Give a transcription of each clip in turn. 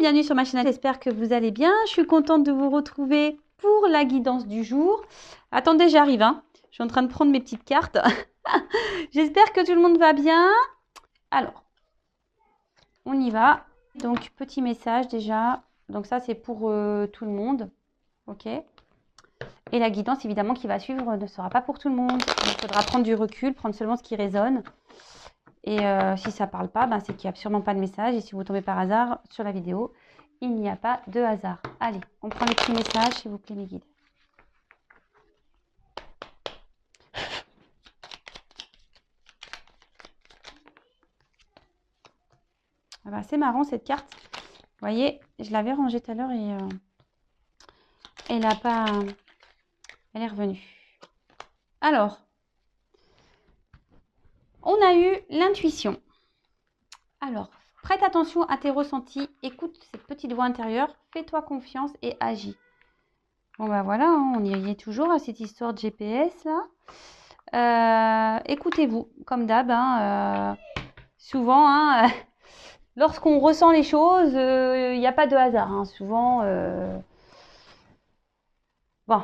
bienvenue sur ma chaîne, j'espère que vous allez bien. Je suis contente de vous retrouver pour la guidance du jour. Attendez, j'arrive, hein. Je suis en train de prendre mes petites cartes. J'espère que tout le monde va bien. Alors, on y va. Donc, petit message déjà. Donc ça, c'est pour tout le monde. Ok. Et la guidance, évidemment, qui va suivre ne sera pas pour tout le monde. Il faudra prendre du recul, prendre seulement ce qui résonne. Et si ça ne parle pas, ben, c'est qu'il n'y a absolument pas de message. Et si vous tombez par hasard sur la vidéo, il n'y a pas de hasard. Allez, on prend les petits messages, s'il vous plaît, mes guides. Ah ben, c'est marrant cette carte. Vous voyez, je l'avais rangée tout à l'heure et elle n'a pas... Elle est revenue. Alors, on a eu l'intuition. Alors, prête attention à tes ressentis, écoute cette petite voix intérieure, fais-toi confiance et agis. Bon ben voilà, hein, on y est toujours à cette histoire de GPS là. Écoutez-vous, comme d'hab, hein, souvent, hein, lorsqu'on ressent les choses, il n'y a pas de hasard. Hein, souvent, bon,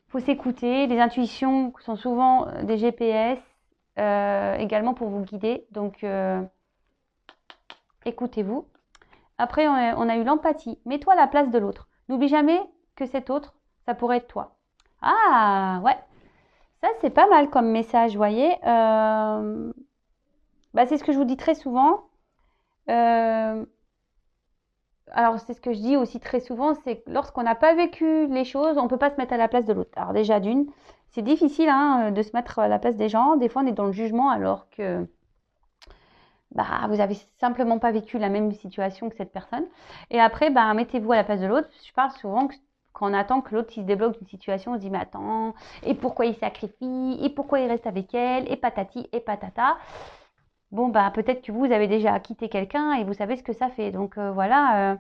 faut s'écouter. Les intuitions sont souvent des GPS, également pour vous guider. Donc, écoutez-vous. Après, on a eu l'empathie. Mets-toi à la place de l'autre. N'oublie jamais que cet autre, ça pourrait être toi. Ah, ouais. Ça, c'est pas mal comme message, vous voyez. Bah, c'est ce que je vous dis très souvent. Alors, c'est ce que je dis aussi très souvent, c'est que lorsqu'on n'a pas vécu les choses, on ne peut pas se mettre à la place de l'autre. Alors déjà, d'une, c'est difficile hein, de se mettre à la place des gens. Des fois, on est dans le jugement alors que bah, vous n'avez simplement pas vécu la même situation que cette personne. Et après, bah, mettez-vous à la place de l'autre. Je parle souvent que quand on attend que l'autre se débloque d'une situation, on se dit mais attends, et pourquoi il sacrifie, et pourquoi il reste avec elle, et patati, et patata. Bon, bah, peut-être que vous avez déjà quitté quelqu'un et vous savez ce que ça fait. Donc voilà,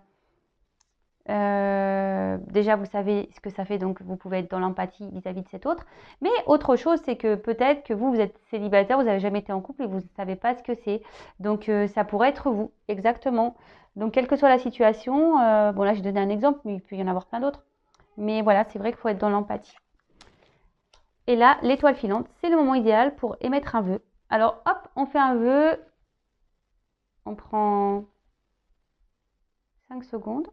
déjà vous savez ce que ça fait, donc vous pouvez être dans l'empathie vis-à-vis de cet autre. Mais autre chose, c'est que peut-être que vous êtes célibataire, vous n'avez jamais été en couple et vous ne savez pas ce que c'est. Donc ça pourrait être vous, exactement. Donc quelle que soit la situation, bon là j'ai donné un exemple, mais il peut y en avoir plein d'autres. Mais voilà, c'est vrai qu'il faut être dans l'empathie. Et là, l'étoile filante, c'est le moment idéal pour émettre un vœu. Alors hop, on fait un vœu. On prend 5 secondes.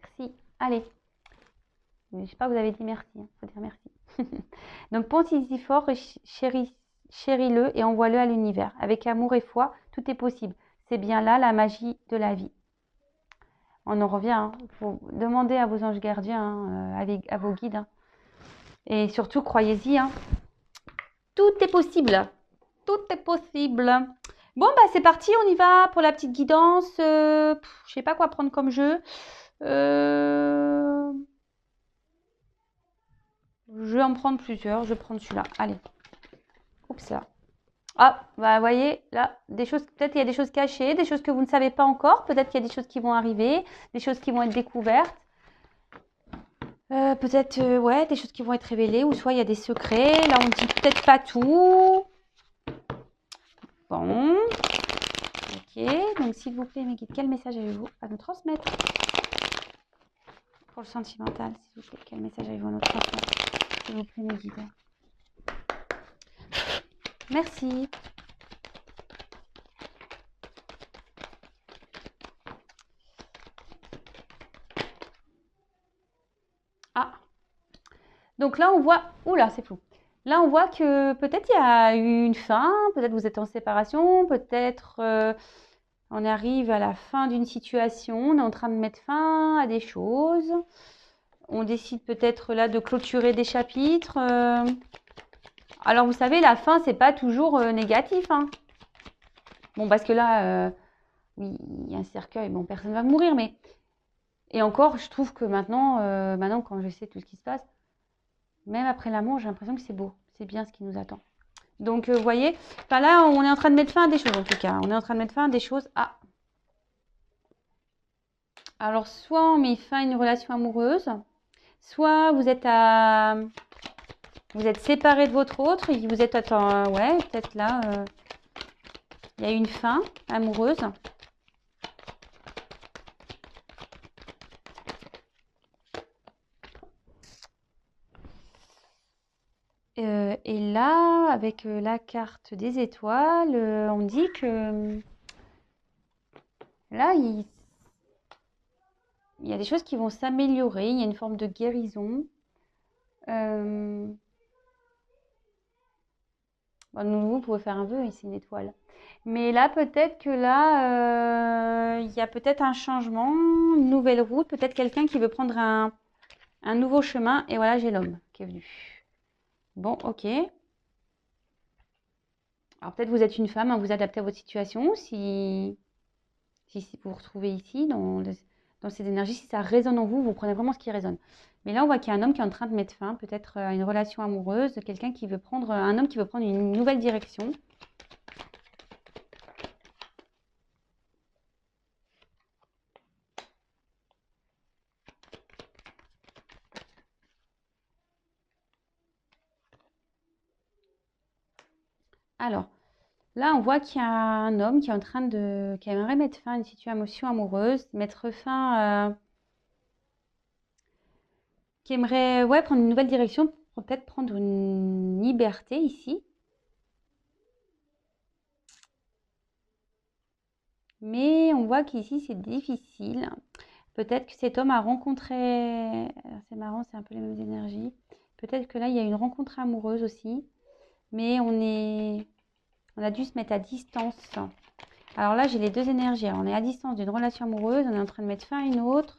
Merci. Allez. Je ne sais pas, vous avez dit merci. Il faut dire merci. Donc, pense-y fort, chéris-le et envoie-le à l'univers. Avec amour et foi, tout est possible. C'est bien là la magie de la vie. On en revient. Hein. Faut demander à vos anges gardiens, hein, à vos guides. Hein. Et surtout, croyez-y. Hein. Tout est possible. Tout est possible. Bon, bah c'est parti. On y va pour la petite guidance. Je ne sais pas quoi prendre comme jeu. Je vais en prendre plusieurs. Je vais prendre celui-là. Allez. Oups là. Ah, bah vous voyez, là, des choses, peut-être il y a des choses cachées, des choses que vous ne savez pas encore. Peut-être qu'il y a des choses qui vont arriver, des choses qui vont être découvertes. Peut-être, ouais, des choses qui vont être révélées. Ou soit il y a des secrets. Là, on dit peut-être pas tout. Bon. Ok. Donc, s'il vous plaît, mes guides, quel message avez-vous à nous transmettre? Pour le sentimental, s'il vous plaît, quel message avez-vous à nous transmettre? S'il vous plaît, mes guides. Merci. Ah. Donc là, on voit... Oula, c'est flou. Là, on voit que peut-être il y a eu une fin, peut-être vous êtes en séparation, peut-être on arrive à la fin d'une situation, on est en train de mettre fin à des choses. On décide peut-être là de clôturer des chapitres. Alors, vous savez, la fin, c'est pas toujours négatif. Hein. Bon, parce que là, oui, il y a un cercueil, bon, personne ne va mourir, mais... Et encore, je trouve que maintenant, quand je sais tout ce qui se passe, même après l'amour, j'ai l'impression que c'est beau. C'est bien ce qui nous attend. Donc, vous voyez, enfin là, on est en train de mettre fin à des choses, en tout cas. On est en train de mettre fin à des choses. Ah. Alors, soit on met fin à une relation amoureuse, soit vous êtes Vous êtes séparés de votre autre, vous êtes, attends, ouais, peut-être là, il y a une fin amoureuse. Et là, avec la carte des étoiles, on dit que là, il y a des choses qui vont s'améliorer, il y a une forme de guérison. Bon, vous pouvez faire un vœu ici, une étoile. Mais là, peut-être que là, il y a peut-être un changement, une nouvelle route, peut-être quelqu'un qui veut prendre un nouveau chemin. Et voilà, j'ai l'homme qui est venu. Bon, ok. Alors peut-être vous êtes une femme, hein, vous adaptez à votre situation. Si vous vous retrouvez ici, dans ces énergies, si ça résonne en vous, vous prenez vraiment ce qui résonne. Mais là, on voit qu'il y a un homme qui est en train de mettre fin, peut-être à une relation amoureuse, quelqu'un qui veut prendre, un homme qui veut prendre une nouvelle direction. Alors, là, on voit qu'il y a un homme qui est en train qui aimerait mettre fin à une situation amoureuse, mettre fin, qui aimerait, ouais, prendre une nouvelle direction, peut-être prendre une liberté ici. Mais on voit qu'ici, c'est difficile. Peut-être que cet homme a rencontré, c'est marrant, c'est un peu les mêmes énergies. Peut-être que là, il y a une rencontre amoureuse aussi. Mais on a dû se mettre à distance. Alors là, j'ai les deux énergies. Alors, on est à distance d'une relation amoureuse, on est en train de mettre fin à une autre.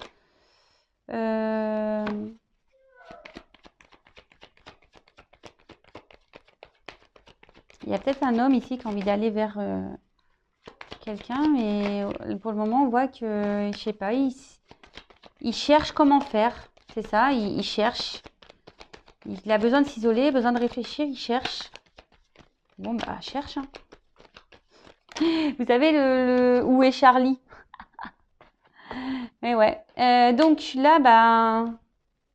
Il y a peut-être un homme ici qui a envie d'aller vers quelqu'un, mais pour le moment, on voit que, je sais pas, il cherche comment faire. C'est ça, il cherche. Il a besoin de s'isoler, besoin de réfléchir, il cherche. Bon, bah, cherche. Hein. Vous savez, où est Charlie? Mais ouais. Donc là, bah,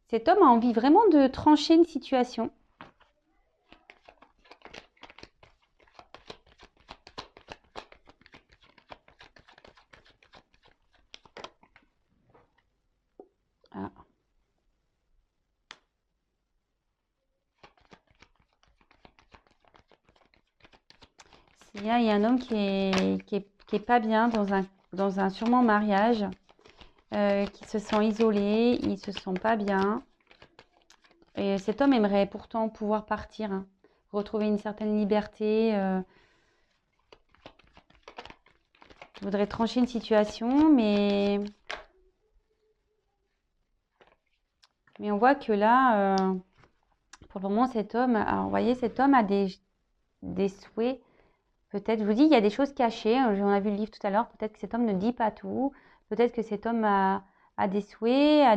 cet homme a envie vraiment de trancher une situation. Ah. Là, il y a un homme qui est pas bien dans un sûrement mariage, qui se sent isolé, il se sent pas bien. Et cet homme aimerait pourtant pouvoir partir, hein, retrouver une certaine liberté. Voudrait trancher une situation, mais on voit que là, pour le moment, cet homme, alors vous voyez, cet homme a des souhaits. Peut-être, je vous dis, il y a des choses cachées. On a vu le livre tout à l'heure. Peut-être que cet homme ne dit pas tout. Peut-être que cet homme a des souhaits, a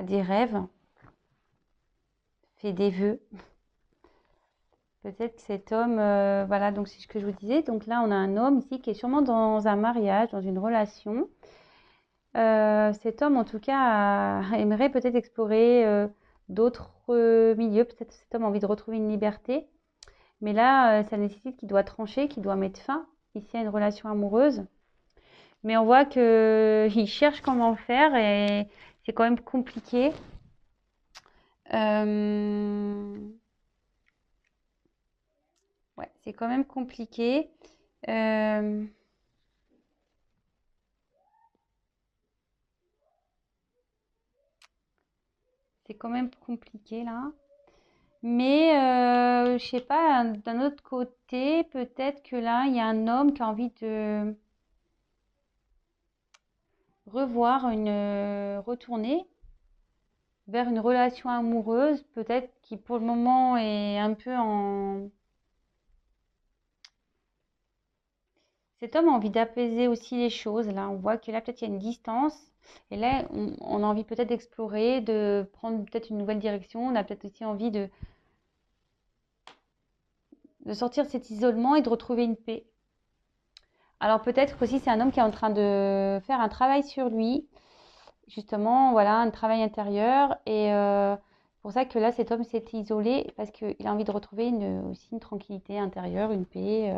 des rêves, fait des vœux. Peut-être que cet homme, voilà, donc c'est ce que je vous disais. Donc là, on a un homme ici qui est sûrement dans un mariage, dans une relation. Cet homme, en tout cas, aimerait peut-être explorer d'autres milieux. Peut-être que cet homme a envie de retrouver une liberté. Mais là, ça nécessite qu'il doit trancher, qu'il doit mettre fin ici à une relation amoureuse. Mais on voit qu'il cherche comment faire et c'est quand même compliqué. Ouais, c'est quand même compliqué. C'est quand même compliqué là. Mais je sais pas, d'un autre côté, peut-être que là, il y a un homme qui a envie de retourner vers une relation amoureuse, peut-être qui pour le moment est un peu en... Cet homme a envie d'apaiser aussi les choses. Là, on voit que là, peut-être il y a une distance. Et là, on a envie peut-être d'explorer, de prendre peut-être une nouvelle direction. On a peut-être aussi envie de sortir de cet isolement et de retrouver une paix. Alors peut-être qu'aussi c'est un homme qui est en train de faire un travail sur lui justement, voilà, un travail intérieur. Et c'est pour ça que là, cet homme s'est isolé parce qu'il a envie de retrouver aussi une tranquillité intérieure, une paix.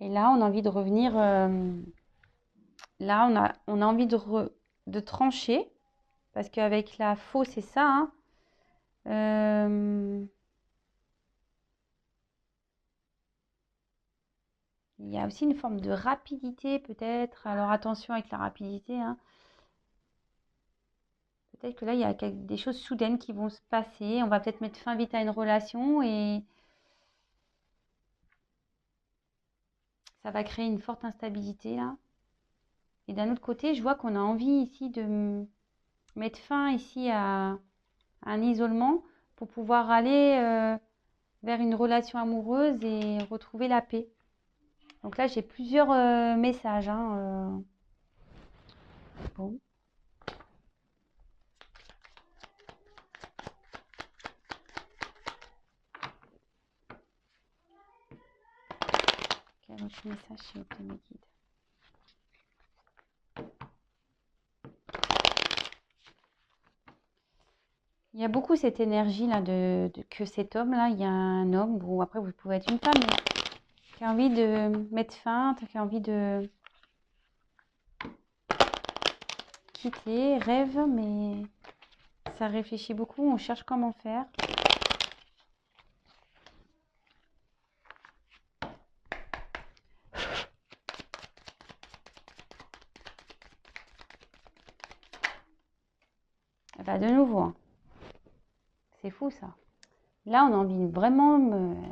Et là, on a envie de revenir. Là, on a envie de trancher parce qu'avec la faux, c'est ça, hein. Euh, il y a aussi une forme de rapidité, peut-être. Alors attention avec la rapidité, hein. Peut-être que là, il y a des choses soudaines qui vont se passer. On va peut-être mettre fin vite à une relation et ça va créer une forte instabilité là. Et d'un autre côté, je vois qu'on a envie ici de mettre fin ici à un isolement pour pouvoir aller vers une relation amoureuse et retrouver la paix. Donc là, j'ai plusieurs messages, hein. Bon. Quel autre message s'il vous plaît, mes guides? Il y a beaucoup cette énergie là que cet homme là, il y a un homme, bon après vous pouvez être une femme, mais qui a envie de mettre fin, qui a envie de quitter, rêve, mais ça réfléchit beaucoup, on cherche comment faire. Et bah de nouveau, hein. C'est fou ça. Là, on a envie de vraiment.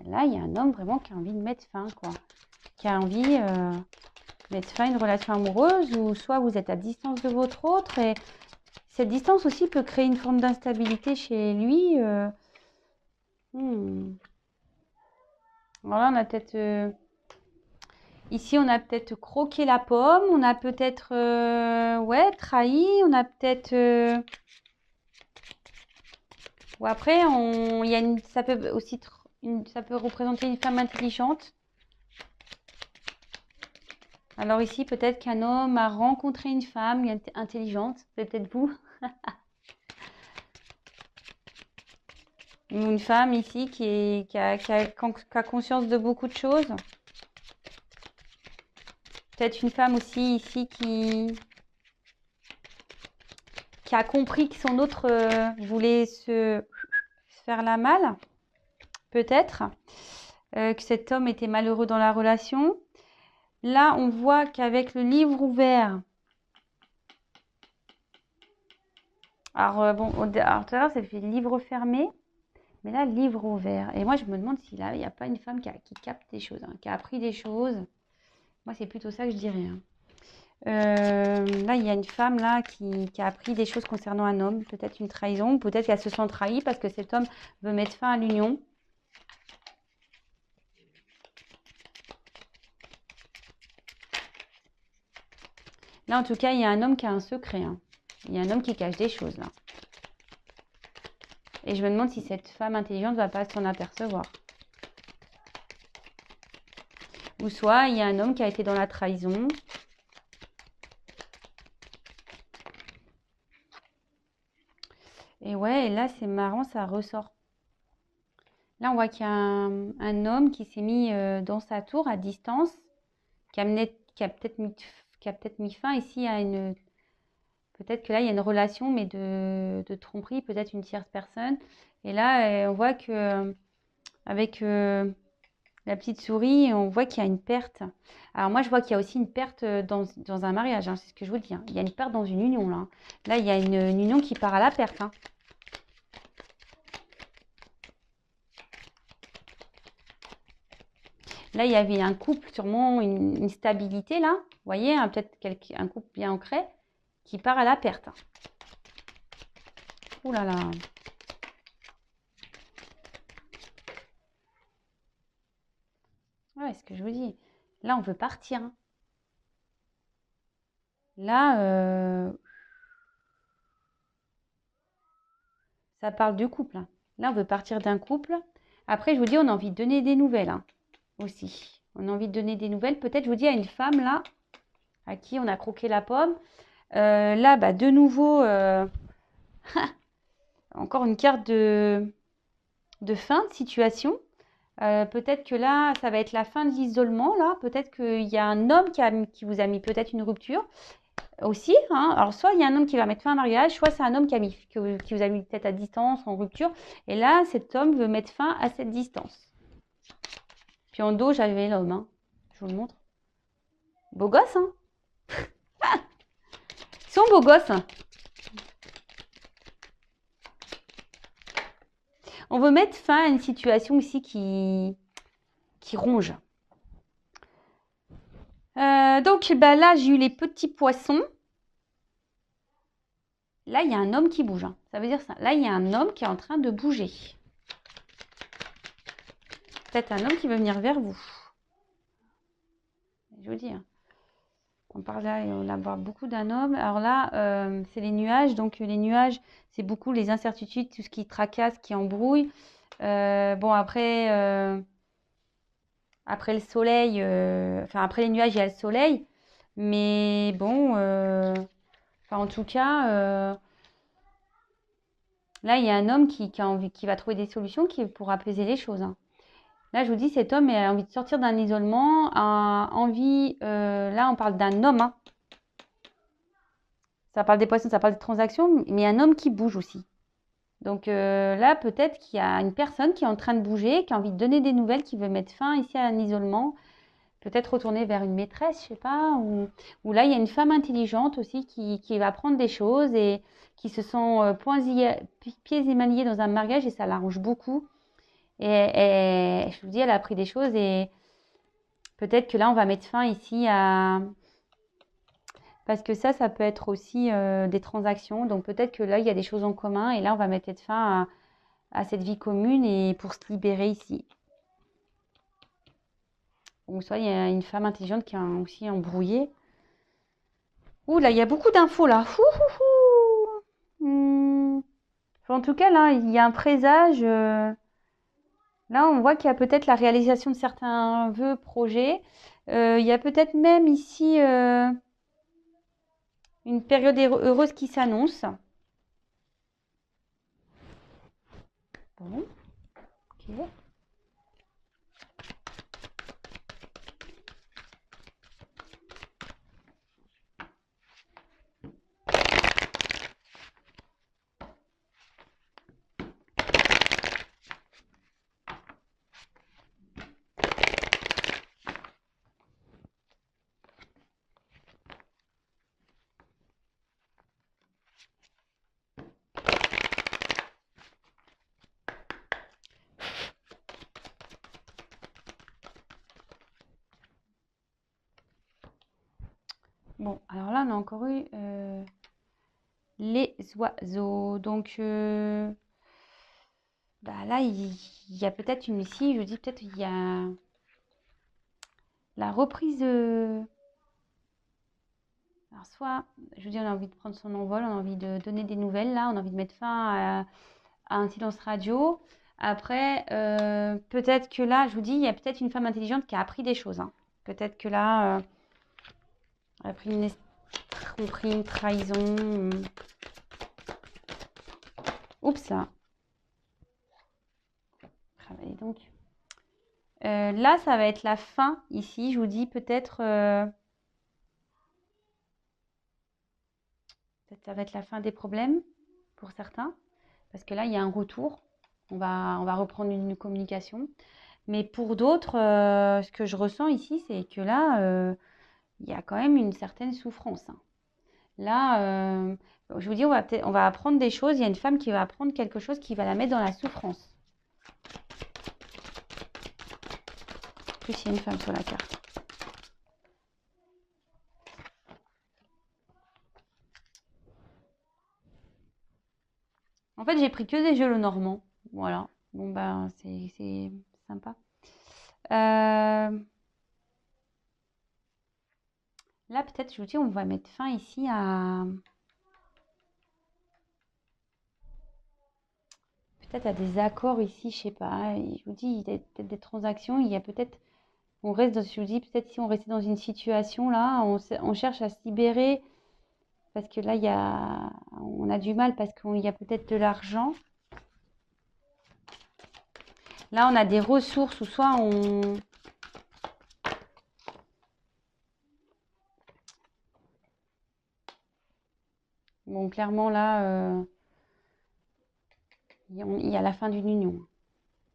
Là, il y a un homme vraiment qui a envie de mettre fin, quoi. Qui a envie de mettre fin à une relation amoureuse, ou soit vous êtes à distance de votre autre, et cette distance aussi peut créer une forme d'instabilité chez lui. Voilà, on a peut-être. Ici, on a peut-être croqué la pomme, on a peut-être ouais, trahi, on a peut-être. Ou après, ça peut aussi ça peut représenter une femme intelligente. Alors ici, peut-être qu'un homme a rencontré une femme intelligente, c'est peut-être vous. Ou une femme ici qui a conscience de beaucoup de choses. Peut-être une femme aussi ici qui a compris que son autre voulait se faire la malle. Peut-être que cet homme était malheureux dans la relation. Là, on voit qu'avec le livre ouvert, alors bon, alors tout à l'heure, ça fait livre fermé, mais là, livre ouvert. Et moi, je me demande s'il n'y a pas une femme qui capte des choses, hein, qui a appris des choses. Moi, c'est plutôt ça que je dirais, hein. Là, il y a une femme là qui a appris des choses concernant un homme, peut-être une trahison, peut-être qu'elle se sent trahie parce que cet homme veut mettre fin à l'union. Là, en tout cas, il y a un homme qui a un secret, hein. Il y a un homme qui cache des choses là. Et je me demande si cette femme intelligente ne va pas s'en apercevoir. Ou soit il y a un homme qui a été dans la trahison. Et ouais, et là c'est marrant, ça ressort. Là on voit qu'il y a un homme qui s'est mis dans sa tour à distance, qui a peut-être mis fin ici à une... Peut-être que là il y a une relation, mais de tromperie, peut-être une tierce personne. Et là on voit que avec la petite souris, on voit qu'il y a une perte. Alors moi, je vois qu'il y a aussi une perte dans un mariage, hein, c'est ce que je vous dis, hein. Il y a une perte dans une union, là. Là, il y a une union qui part à la perte, hein. Là, il y avait un couple, sûrement une stabilité, là. Vous voyez, hein, peut-être un couple bien ancré qui part à la perte. Ouh là là. Ouais, ce que je vous dis. Là, on veut partir, hein. Là, ça parle du couple, hein. Là, on veut partir d'un couple. Après, je vous dis, on a envie de donner des nouvelles, hein, aussi. On a envie de donner des nouvelles. Peut-être, je vous dis, à une femme, là, à qui on a croqué la pomme. Là, bah, de nouveau, encore une carte de fin de situation. Peut-être que là, ça va être la fin de l'isolement, là. Peut-être qu'il y a un homme qui vous a mis peut-être une rupture aussi. Hein. Alors, soit il y a un homme qui va mettre fin à un mariage, soit c'est un homme qui vous a mis peut-être à distance, en rupture. Et là, cet homme veut mettre fin à cette distance. Puis en dos, j'avais l'homme. Hein. Je vous le montre. Beau gosse, hein. Ils sont beaux gosses. On veut mettre fin à une situation ici qui ronge. Donc bah, là, j'ai eu les petits poissons. Là, il y a un homme qui bouge. Hein. Ça veut dire ça. Là, il y a un homme qui est en train de bouger. Peut-être un homme qui veut venir vers vous. Je vous dis. Hein. On parle là, on a beaucoup d'un homme. Alors là, c'est les nuages. Donc les nuages, c'est beaucoup les incertitudes, tout ce qui tracasse, qui embrouille. Bon, après le soleil, enfin après les nuages, il y a le soleil. Mais bon, en tout cas, là, il y a un homme qui va trouver des solutions pour apaiser les choses. Hein. Là, je vous dis, cet homme a envie de sortir d'un isolement, a envie, là, on parle d'un homme. Hein. Ça parle des poissons, ça parle des transactions, mais un homme qui bouge aussi. Donc là, peut-être qu'il y a une personne qui est en train de bouger, qui a envie de donner des nouvelles, qui veut mettre fin ici à un isolement. Peut-être retourner vers une maîtresse, je sais pas, ou là, il y a une femme intelligente aussi qui va apprendre des choses et qui se sent pieds et mains liés dans un mariage et ça l'arrange beaucoup. Et je vous dis, elle a appris des choses et peut-être que là, on va mettre fin ici à... Parce que ça peut être aussi des transactions. Donc peut-être que là, il y a des choses en commun et là, on va mettre fin à cette vie commune et pour se libérer ici. Ou soit il y a une femme intelligente qui est aussi embrouillée. Ouh là, il y a beaucoup d'infos là. En tout cas, là, il y a un présage. Là, on voit qu'il y a peut-être la réalisation de certains vœux, projets. Il y a peut-être même ici une période heureuse qui s'annonce. Bon, ok. Bon, alors là, on a encore eu les oiseaux. Donc, bah là, il y a peut-être une ici, je dis peut-être il y a la reprise. Alors, soit, je vous dis, on a envie de prendre son envol, on a envie de donner des nouvelles, là, on a envie de mettre fin à un silence radio. Après, peut-être que là, je vous dis, il y a peut-être une femme intelligente qui a appris des choses. Hein. Peut-être que là, elle a pris une trahison. Oups, là. Travailler donc. Là, ça va être la fin ici. Je vous dis peut-être ça va être la fin des problèmes pour certains. Parce que là, il y a un retour. On va reprendre une communication. Mais pour d'autres, ce que je ressens ici, c'est que là, il y a quand même une certaine souffrance. Hein. Là, je vous dis, on va apprendre des choses. Il y a une femme qui va apprendre quelque chose qui va la mettre dans la souffrance. En plus, il y a une femme sur la carte. En fait, j'ai pris que des jeux le normand. Voilà. Bon, ben, c'est sympa. Là, peut-être, je vous dis, on va mettre fin ici à... Peut-être à des accords ici, je sais pas. Je vous dis, il y a peut-être des transactions. Il y a peut-être On reste dans, je vous dis, peut-être si on restait dans une situation là, on cherche à se libérer parce que là, on a du mal parce qu'il y a peut-être de l'argent. Là, on a des ressources ou soit on... Bon, clairement, là, il y a la fin d'une union.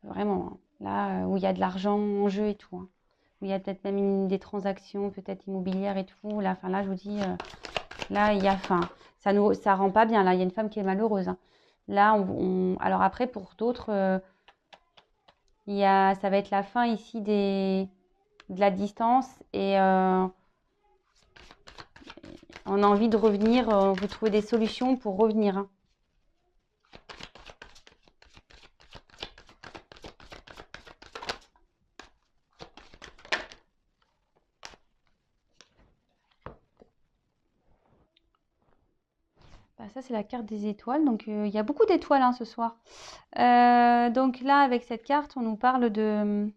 Vraiment. Hein. Là, où il y a de l'argent en jeu et tout. Hein. Où il y a peut-être même des transactions, peut-être immobilières et tout. Là, là, je vous dis, là, il y a fin. Ça rend pas bien. Là, il y a une femme qui est malheureuse. Hein. Là, alors après, pour d'autres, ça va être la fin ici de la distance et on a envie de revenir. Vous trouvez des solutions pour revenir. Hein. Bah, ça, c'est la carte des étoiles. Donc, il y a beaucoup d'étoiles hein, ce soir. Donc là, avec cette carte, on nous parle de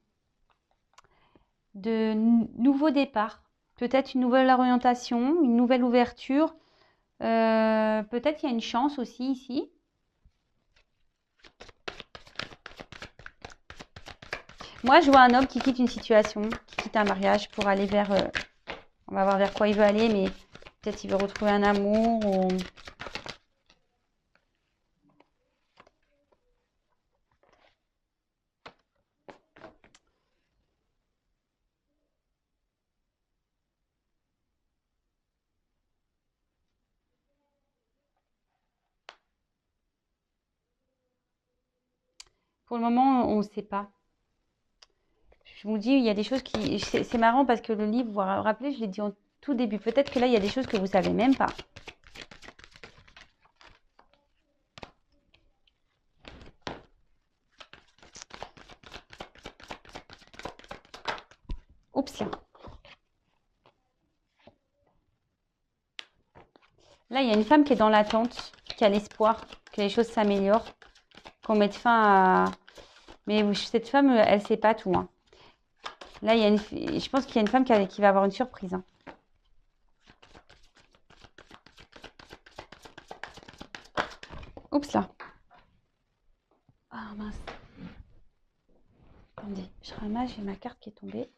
nouveaux départs. Peut-être une nouvelle orientation, une nouvelle ouverture. Peut-être qu'il y a une chance aussi ici. Moi, je vois un homme qui quitte une situation, qui quitte un mariage pour aller vers... on va voir vers quoi il veut aller, mais peut-être il veut retrouver un amour ou... Pour le moment, on ne sait pas. Je vous dis, il y a des choses qui... C'est marrant parce que le livre, vous vous rappelez, je l'ai dit en tout début. Peut-être que là, il y a des choses que vous ne savez même pas. Oups, là. Là, il y a une femme qui est dans l'attente, qui a l'espoir que les choses s'améliorent, qu'on mette fin à... Mais cette femme, elle ne sait pas tout. Hein. Là, je pense qu'il y a une femme qui va avoir une surprise. Hein. Oups là. Ah mince. Attendez, je ramasse, j'ai ma carte qui est tombée.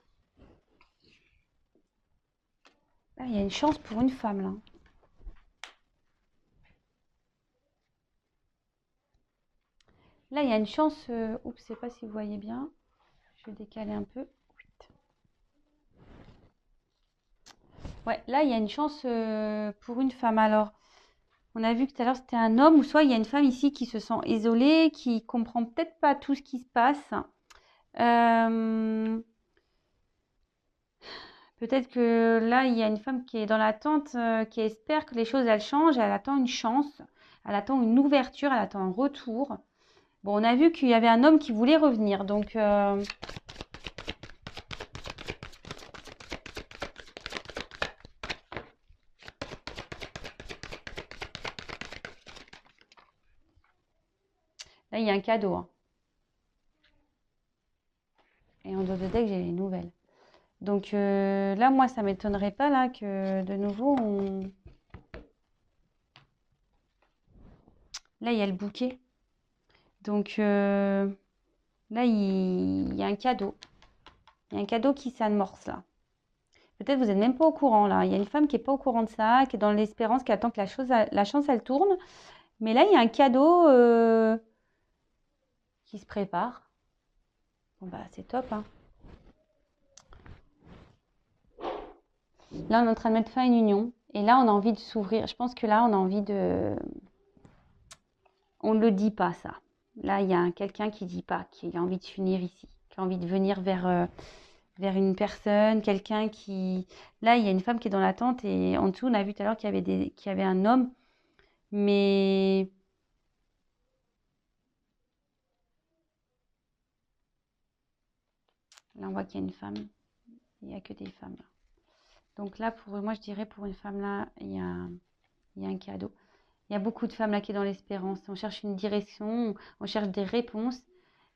Là, il y a une chance pour une femme là. Là, il y a une chance. Oups, je ne sais pas si vous voyez bien. Je vais décaler un peu. Ouais, là, il y a une chance pour une femme. Alors, on a vu que tout à l'heure, c'était un homme, ou soit il y a une femme ici qui se sent isolée, qui comprend peut-être pas tout ce qui se passe. Peut-être que là, il y a une femme qui est dans l'attente, qui espère que les choses, elles changent. Elle attend une chance, elle attend une ouverture, elle attend un retour. Bon, on a vu qu'il y avait un homme qui voulait revenir. Donc, là, il y a un cadeau. Hein. Et en dos de deck, j'ai les nouvelles. Donc là, moi, ça ne m'étonnerait pas là que de nouveau, là, il y a le bouquet. Donc là, il y a un cadeau. Il y a un cadeau qui s'amorce là. Peut-être vous n'êtes même pas au courant là. Il y a une femme qui n'est pas au courant de ça, qui est dans l'espérance, qui attend que la chance, elle tourne. Mais là, il y a un cadeau qui se prépare. Bon, bah, c'est top. Hein. Là, on est en train de mettre fin à une union. Et là, on a envie de s'ouvrir. Je pense que là, on a envie de... On ne le dit pas, ça. Là, il y a quelqu'un qui ne dit pas, qui a envie de s'unir ici, qui a envie de venir vers une personne, quelqu'un qui... Là, il y a une femme qui est dans l'attente et en dessous, on a vu tout à l'heure qu'il y avait un homme. Mais... Là, on voit qu'il y a une femme. Il n'y a que des femmes, là. Donc là, moi, je dirais pour une femme, là, il y a un cadeau. Il y a beaucoup de femmes là qui sont dans l'espérance. On cherche une direction, on cherche des réponses.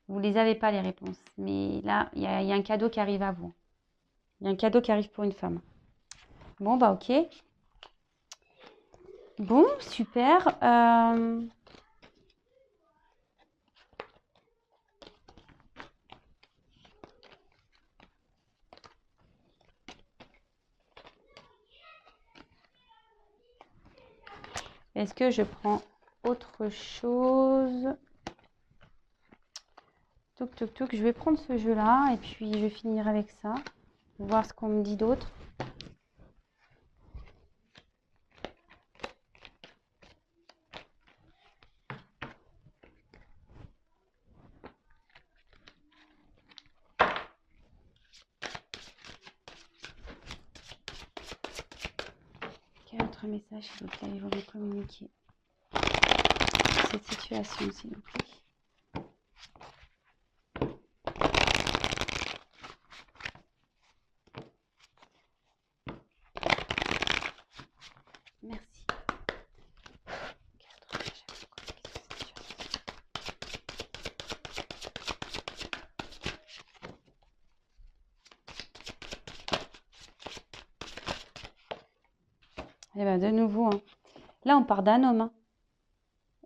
Vous ne les avez pas, les réponses. Mais là, il y a un cadeau qui arrive à vous. Il y a un cadeau qui arrive pour une femme. Bon, bah ok. Bon, super. Est-ce que je prends autre chose? Toc, toc, toc. Je vais prendre ce jeu-là et puis je vais finir avec ça. Voir ce qu'on me dit d'autre. Quel autre message s'il vous plaît, vous voulez communiquer cette situation, s'il vous plaît? Merci. Quel autre message à vous communiquer cette situation? Eh bien, de nouveau, hein. Là, on part d'un homme. Hein.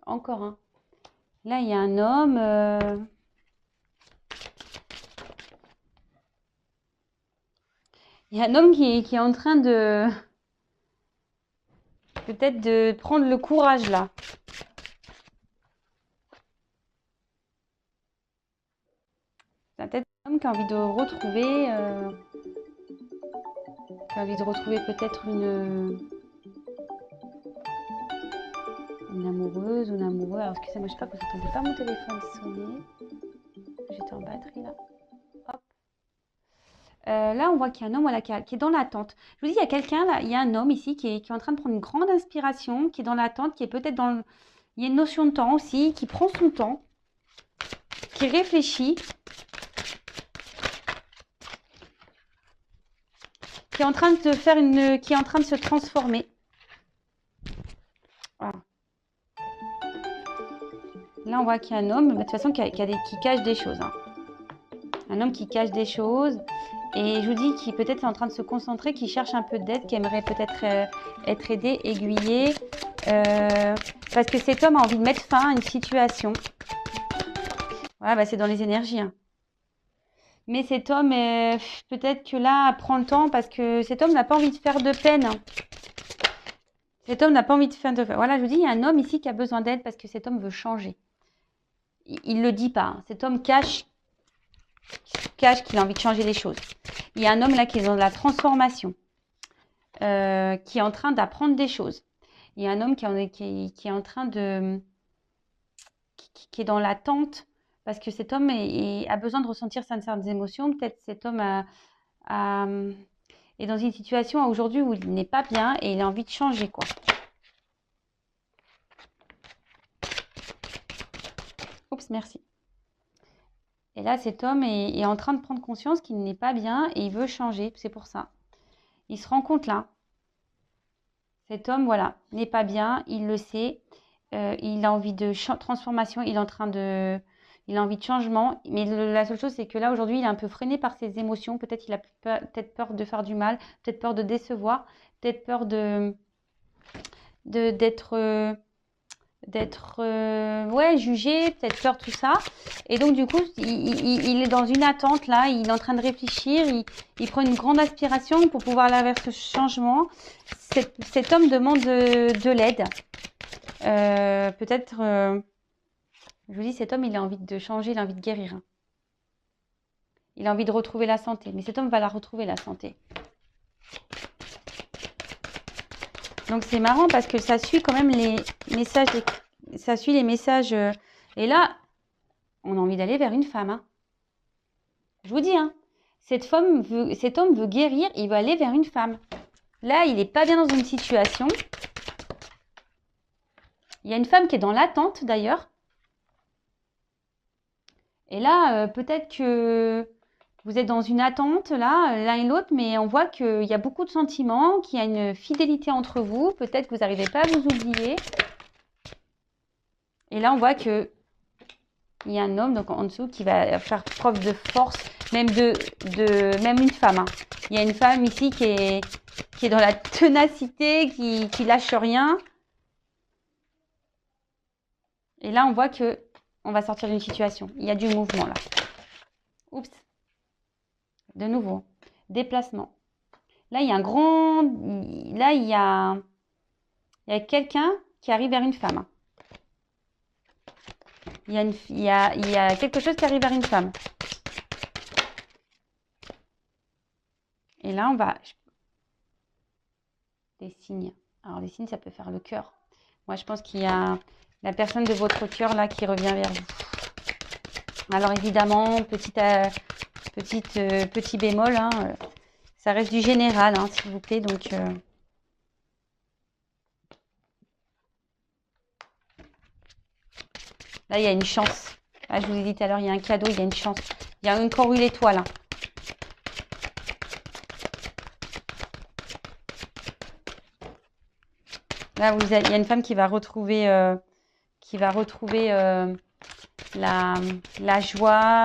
Encore un. Là, il y a un homme. Il y a un homme qui est en train de... Peut-être de prendre le courage, là. C'est peut-être un homme qui a envie de retrouver... qui a envie de retrouver peut-être une amoureuse ou un amoureux. Alors, excusez-moi, je sais pas que vous n'entendez pas mon téléphone sonner. J'étais en batterie, là. Hop. Là, on voit qu'il y a un homme voilà, qui est dans l'attente. Je vous dis, il y a quelqu'un, là, il y a un homme ici qui est en train de prendre une grande inspiration, qui est dans l'attente, qui est peut-être dans le... Il y a une notion de temps aussi, qui prend son temps, qui réfléchit, qui est en train de faire une... qui est en train de se transformer. Voilà. Là, on voit qu'il y a un homme, de toute façon, qui cache des choses. Hein. Un homme qui cache des choses. Et je vous dis qu'il peut-être est en train de se concentrer, qui cherche un peu d'aide, qui aimerait peut-être être aidé, aiguillé. Parce que cet homme a envie de mettre fin à une situation. Voilà, bah c'est dans les énergies. Hein. Mais cet homme, peut-être que là, prend le temps parce que cet homme n'a pas envie de faire de peine. Hein. Cet homme n'a pas envie de faire de peine. Voilà, je vous dis, il y a un homme ici qui a besoin d'aide parce que cet homme veut changer. Il ne le dit pas. Hein. Cet homme cache qu'il a envie de changer les choses. Il y a un homme là qui est dans la transformation, qui est en train d'apprendre des choses. Il y a un homme qui est en train de... qui est dans l'attente, parce que cet homme a besoin de ressentir certaines émotions. Peut-être cet homme est dans une situation aujourd'hui où il n'est pas bien et il a envie de changer, quoi. Oups, merci. Et là, cet homme est en train de prendre conscience qu'il n'est pas bien et il veut changer. C'est pour ça. Il se rend compte là. Cet homme, voilà, n'est pas bien. Il le sait. Il a envie de transformation. Il a envie de changement. Mais la seule chose, c'est que là, aujourd'hui, il est un peu freiné par ses émotions. Peut-être qu'il a peut-être peur de faire du mal. Peut-être peur de décevoir. Peut-être peur d'être jugé, peut-être peur, tout ça. Et donc, du coup, il est dans une attente, là. Il est en train de réfléchir. Il prend une grande aspiration pour pouvoir aller vers ce changement. Cet homme demande de l'aide. Peut-être, je vous dis, cet homme, il a envie de changer, il a envie de guérir. Hein. Il a envie de retrouver la santé. Mais cet homme va la retrouver, la santé. Donc, c'est marrant parce que ça suit quand même les messages. Ça suit les messages. Et là, on a envie d'aller vers une femme. Hein. Je vous dis, hein, cet homme veut guérir, il veut aller vers une femme. Là, il n'est pas bien dans une situation. Il y a une femme qui est dans l'attente, d'ailleurs. Et là, peut-être que vous êtes dans une attente, là, l'un et l'autre, mais on voit qu'il y a beaucoup de sentiments, qu'il y a une fidélité entre vous. Peut-être que vous n'arrivez pas à vous oublier. Et là, on voit qu'il y a un homme donc en dessous qui va faire preuve de force, même même une femme. Hein. Il y a une femme ici qui est dans la ténacité, qui lâche rien. Et là, on voit que on va sortir d'une situation. Il y a du mouvement là. Oups. De nouveau. Déplacement. Là, il y a un grand... Là, il y a quelqu'un qui arrive vers une femme. Hein. Il y a quelque chose qui arrive vers une femme. Et là, on va... Des signes. Alors, des signes, ça peut faire le cœur. Moi, je pense qu'il y a la personne de votre cœur là qui revient vers vous. Alors, évidemment, petit bémol, hein, ça reste du général, hein, s'il vous plaît. Donc, là, il y a une chance. Ah, je vous ai dit tout à l'heure, il y a un cadeau, il y a une chance. Il y a encore une étoile. Hein. Là, il y a une femme qui va retrouver, la joie.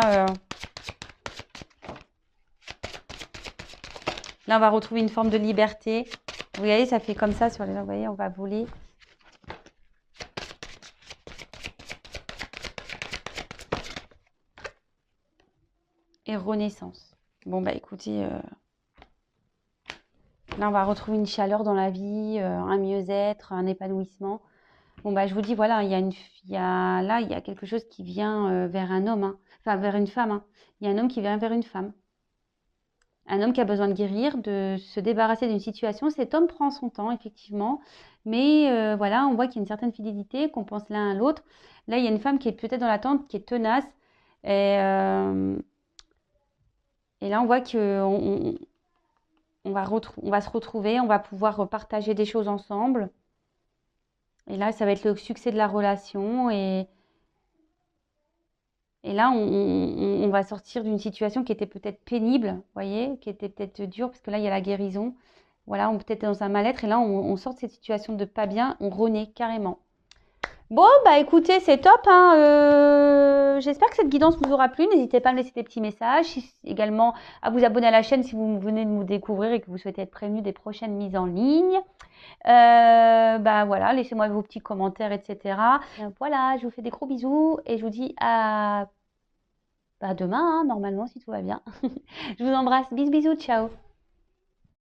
Là, on va retrouver une forme de liberté. Vous voyez, ça fait comme ça sur les... Vous voyez, on va voler. Et renaissance. Bon, bah écoutez, là, on va retrouver une chaleur dans la vie, un mieux-être, un épanouissement. Bon, bah, je vous dis, voilà, il y a quelque chose qui vient vers un homme, hein. Enfin, vers une femme. Hein. Il y a un homme qui vient vers une femme. Un homme qui a besoin de guérir, de se débarrasser d'une situation. Cet homme prend son temps, effectivement. Mais voilà, on voit qu'il y a une certaine fidélité, qu'on pense l'un à l'autre. Là, il y a une femme qui est peut-être dans l'attente, qui est tenace. Et là, on voit qu'on va se retrouver, on va pouvoir partager des choses ensemble. Et là, ça va être le succès de la relation. Et là, on va sortir d'une situation qui était peut-être pénible, vous voyez, qui était peut-être dure, parce que là, il y a la guérison. Voilà, on peut être dans un mal-être. Et là, on sort de cette situation de pas bien, on renaît carrément. Bon, bah écoutez, c'est top. Hein. J'espère que cette guidance vous aura plu. N'hésitez pas à me laisser des petits messages. Également, à vous abonner à la chaîne si vous venez de nous découvrir et que vous souhaitez être prévenu des prochaines mises en ligne. Bah voilà, laissez-moi vos petits commentaires, etc. Voilà, je vous fais des gros bisous et je vous dis à demain, hein, normalement, si tout va bien. Je vous embrasse. Bisous, bisous, ciao.